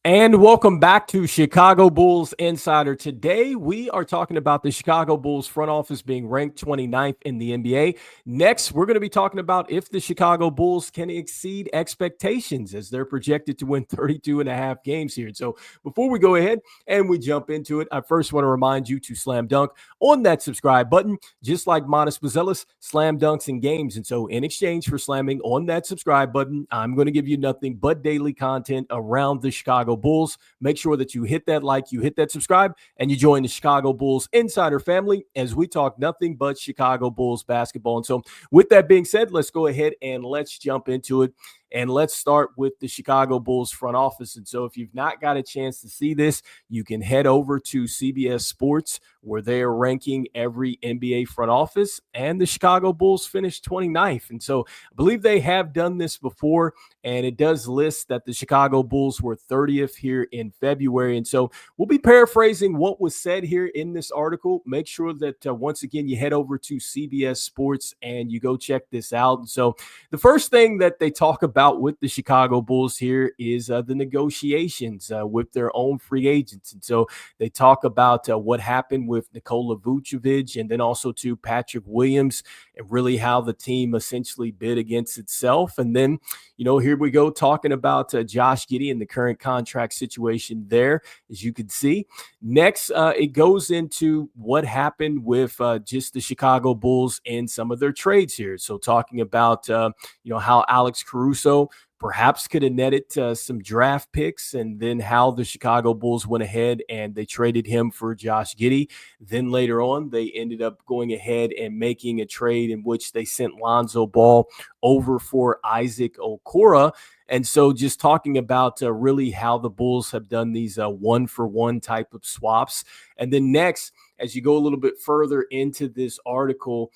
And welcome back to Chicago Bulls Insider. Today, we are talking about the Chicago Bulls front office being ranked 29th in the NBA. Next, we're going to be talking about if the Chicago Bulls can exceed expectations as they're projected to win 32 and a half games here. And so before we go ahead and we jump into it, I first want to remind you to slam dunk on that subscribe button, just like Modest Buzelis slam dunks in games. And so in exchange for slamming on that subscribe button, I'm going to give you nothing but daily content around the Chicago Bulls. Make sure that you hit that like, you hit that subscribe, and you join the Chicago Bulls Insider family as we talk nothing but Chicago Bulls basketball. And so with that being said, let's go ahead and let's jump into it. And let's start with the Chicago Bulls front office. And so if you've not got a chance to see this, you can head over to CBS Sports, where they are ranking every NBA front office, and the Chicago Bulls finished 29th. And so I believe they have done this before, and it does list that the Chicago Bulls were 30th here in February. And so we'll be paraphrasing what was said here in this article. Make sure that once again, you head over to CBS Sports and you go check this out. And so the first thing that they talk about with the Chicago Bulls here is the negotiations with their own free agents. And so they talk about what happened with Nikola Vucevic and then also to Patrick Williams, and really how the team essentially bid against itself. And then, here we go talking about Josh Giddey and the current contract situation there, as you can see. Next, it goes into what happened with just the Chicago Bulls and some of their trades here. So talking about, how Alex Caruso perhaps could have netted some draft picks, and then how the Chicago Bulls went ahead and they traded him for Josh Giddey. Then later on, they ended up going ahead and making a trade in which they sent Lonzo Ball over for Isaac Okoro. And so just talking about really how the Bulls have done these one-for-one type of swaps. And then next, as you go a little bit further into this article,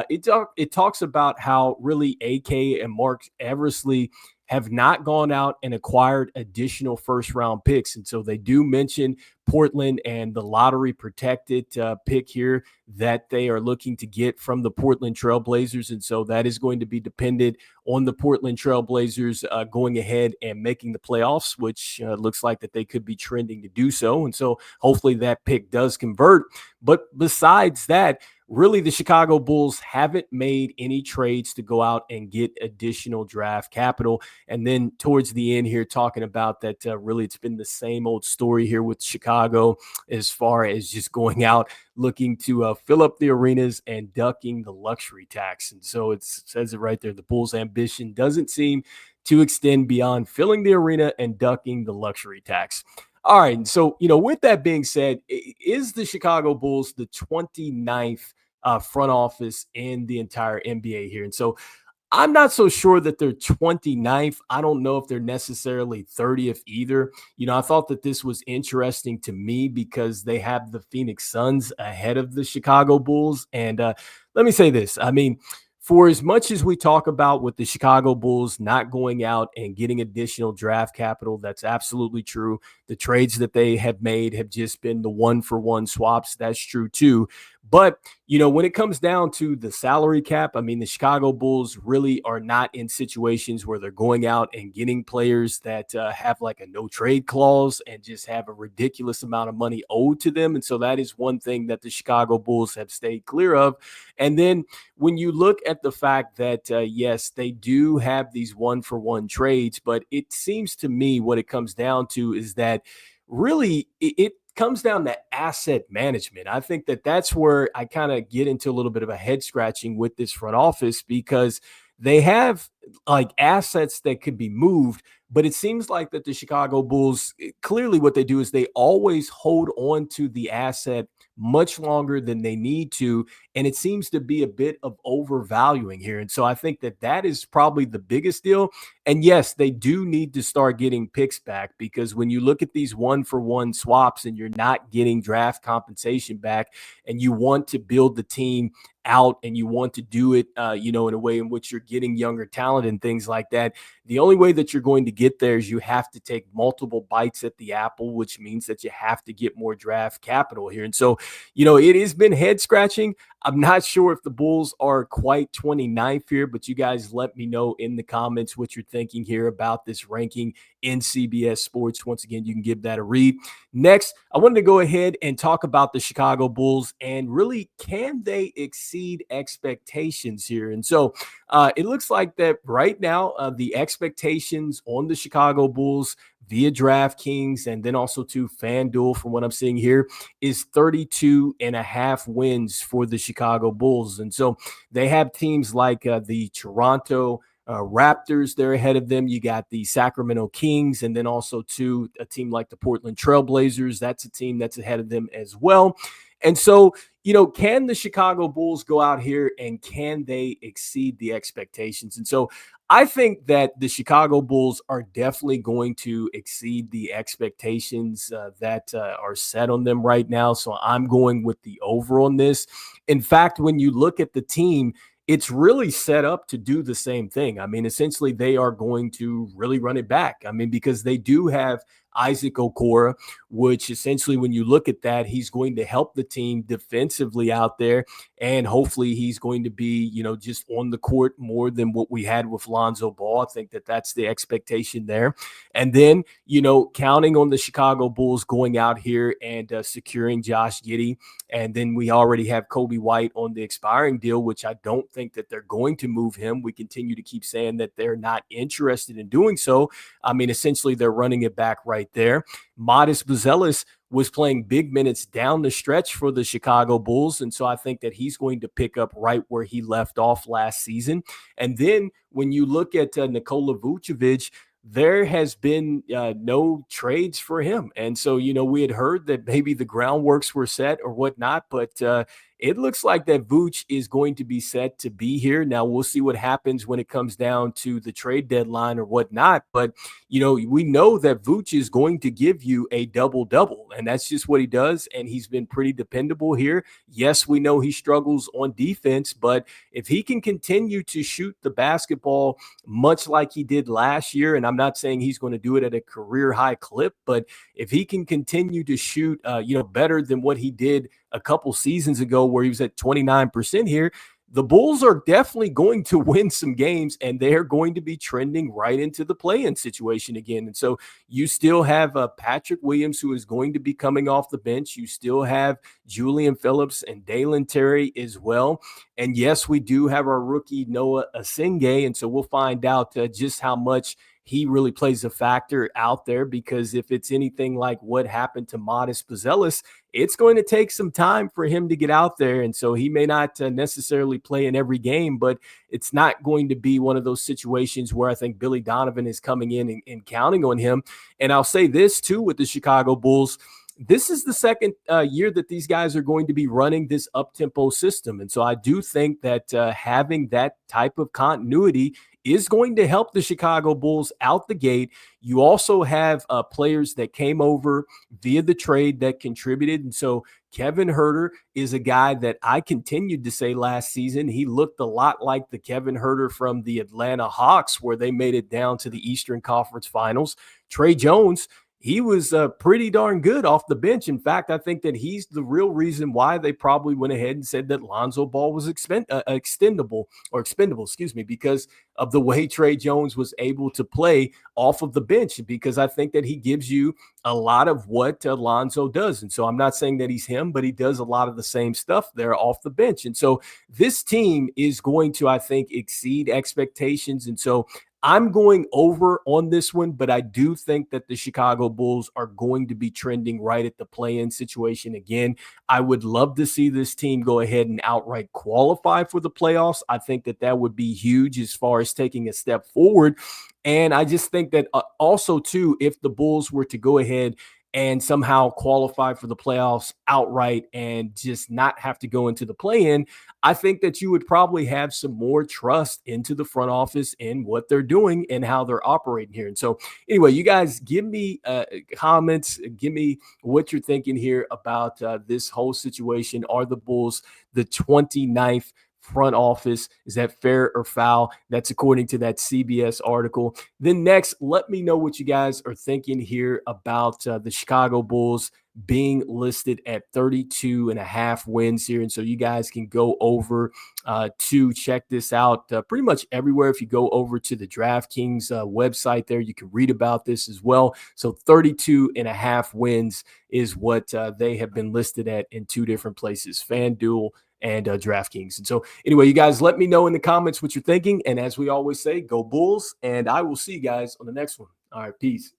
it talks about how really AK and Mark Eversley have not gone out and acquired additional first-round picks. And so they do mention Portland and the lottery-protected pick here that they are looking to get from the Portland Trail Blazers. And so that is going to be dependent on the Portland Trail Blazers going ahead and making the playoffs, which looks like that they could be trending to do so. And so hopefully that pick does convert. But besides that, really, the Chicago Bulls haven't made any trades to go out and get additional draft capital. And then towards the end here, talking about that, really, it's been the same old story here with Chicago as far as just going out looking to fill up the arenas and ducking the luxury tax. And so it says it right there. The Bulls' ambition doesn't seem to extend beyond filling the arena and ducking the luxury tax. All right. So, with that being said, is the Chicago Bulls the 29th front office in the entire NBA here? And so I'm not so sure that they're 29th. I don't know if they're necessarily 30th either. I thought that this was interesting to me because they have the Phoenix Suns ahead of the Chicago Bulls. And let me say this. I mean, for as much as we talk about with the Chicago Bulls not going out and getting additional draft capital, that's absolutely true. The trades that they have made have just been the one-for-one swaps. That's true too. But, when it comes down to the salary cap, I mean, the Chicago Bulls really are not in situations where they're going out and getting players that have like a no trade clause and just have a ridiculous amount of money owed to them. And so that is one thing that the Chicago Bulls have stayed clear of. And then when you look at the fact that, yes, they do have these one-for-one trades, but it seems to me what it comes down to is that really it comes down to asset management. I think that that's where I kind of get into a little bit of a head scratching with this front office, because they have like assets that could be moved, but it seems like that the Chicago Bulls, clearly what they do is they always hold on to the asset much longer than they need to. And it seems to be a bit of overvaluing here. And so I think that that is probably the biggest deal. And yes, they do need to start getting picks back, because when you look at these one-for-one swaps and you're not getting draft compensation back, and you want to build the team out and you want to do it, in a way in which you're getting younger talent and things like that, the only way that you're going to get there is you have to take multiple bites at the apple, which means that you have to get more draft capital here. And so, it has been head scratching. I'm not sure if the Bulls are quite 29th here, but you guys let me know in the comments what you're thinking here about this ranking in CBS Sports. Once again, you can give that a read. Next, I wanted to go ahead and talk about the Chicago Bulls and really, can they exceed expectations here? And so it looks like that right now, the expectations on the Chicago Bulls via DraftKings and then also to FanDuel, from what I'm seeing here, is 32 and a half wins for the Chicago Bulls. And so they have teams like the Toronto Raptors, they're ahead of them. You got the Sacramento Kings, and then also to a team like the Portland Trailblazers. That's a team that's ahead of them as well. And so, can the Chicago Bulls go out here and can they exceed the expectations? And so I think that the Chicago Bulls are definitely going to exceed the expectations that are set on them right now. So I'm going with the over on this. In fact, when you look at the team, it's really set up to do the same thing. I mean, essentially, they are going to really run it back. I mean, because they do have Isaac Okoro, which essentially, when you look at that, he's going to help the team defensively out there. And hopefully he's going to be, just on the court more than what we had with Lonzo Ball. I think that that's the expectation there. And then, counting on the Chicago Bulls going out here and securing Josh Giddey. And then we already have Kobe White on the expiring deal, which I don't think that they're going to move him. We continue to keep saying that they're not interested in doing so. I mean, essentially, they're running it back right there. Modest Buzelis was playing big minutes down the stretch for the Chicago Bulls. And so I think that he's going to pick up right where he left off last season. And then when you look at Nikola Vucevic, there has been no trades for him. And so, we had heard that maybe the groundworks were set or whatnot, but it looks like that Vooch is going to be set to be here. Now, we'll see what happens when it comes down to the trade deadline or whatnot. But, we know that Vooch is going to give you a double-double, and that's just what he does, and he's been pretty dependable here. Yes, we know he struggles on defense, but if he can continue to shoot the basketball much like he did last year, and I'm not saying he's going to do it at a career-high clip, but if he can continue to shoot, better than what he did a couple seasons ago where he was at 29% here, the Bulls are definitely going to win some games, and they're going to be trending right into the play-in situation again. And so you still have Patrick Williams, who is going to be coming off the bench. You still have Julian Phillips and Dalen Terry as well. And yes, we do have our rookie Noah Asenge, and so we'll find out just how much he really plays a factor out there, because if it's anything like what happened to Modest Buzelis, it's going to take some time for him to get out there. And so he may not necessarily play in every game, but it's not going to be one of those situations where I think Billy Donovan is coming in and counting on him. And I'll say this too with the Chicago Bulls. This is the second year that these guys are going to be running this up-tempo system. And so I do think that having that type of continuity is going to help the Chicago Bulls out the gate. You also have players that came over via the trade that contributed. And so Kevin Huerter is a guy that I continued to say last season, he looked a lot like the Kevin Huerter from the Atlanta Hawks, where they made it down to the Eastern Conference Finals. Trey Jones, he was pretty darn good off the bench. In fact, I think that he's the real reason why they probably went ahead and said that Lonzo Ball was expendable, because of the way Trey Jones was able to play off of the bench, because I think that he gives you a lot of what Lonzo does. And so I'm not saying that he's him, but he does a lot of the same stuff there off the bench. And so this team is going to, I think, exceed expectations. And so I'm going over on this one, but I do think that the Chicago Bulls are going to be trending right at the play-in situation again. I would love to see this team go ahead and outright qualify for the playoffs. I think that that would be huge as far as taking a step forward. And I just think that also, too, if the Bulls were to go ahead and somehow qualify for the playoffs outright and just not have to go into the play-in, I think that you would probably have some more trust into the front office and what they're doing and how they're operating here. And so anyway, you guys give me comments, give me what you're thinking here about this whole situation. Are the Bulls the 29th front office. Is that fair or foul? That's according to that CBS article. Then next, let me know what you guys are thinking here about the Chicago Bulls being listed at 32.5 wins here. And so you guys can go over to check this out pretty much everywhere. If you go over to the DraftKings website there, you can read about this as well. So 32.5 wins is what they have been listed at in two different places, FanDuel and DraftKings. And so anyway, you guys let me know in the comments what you're thinking. And as we always say, go Bulls. And I will see you guys on the next one. All right, peace.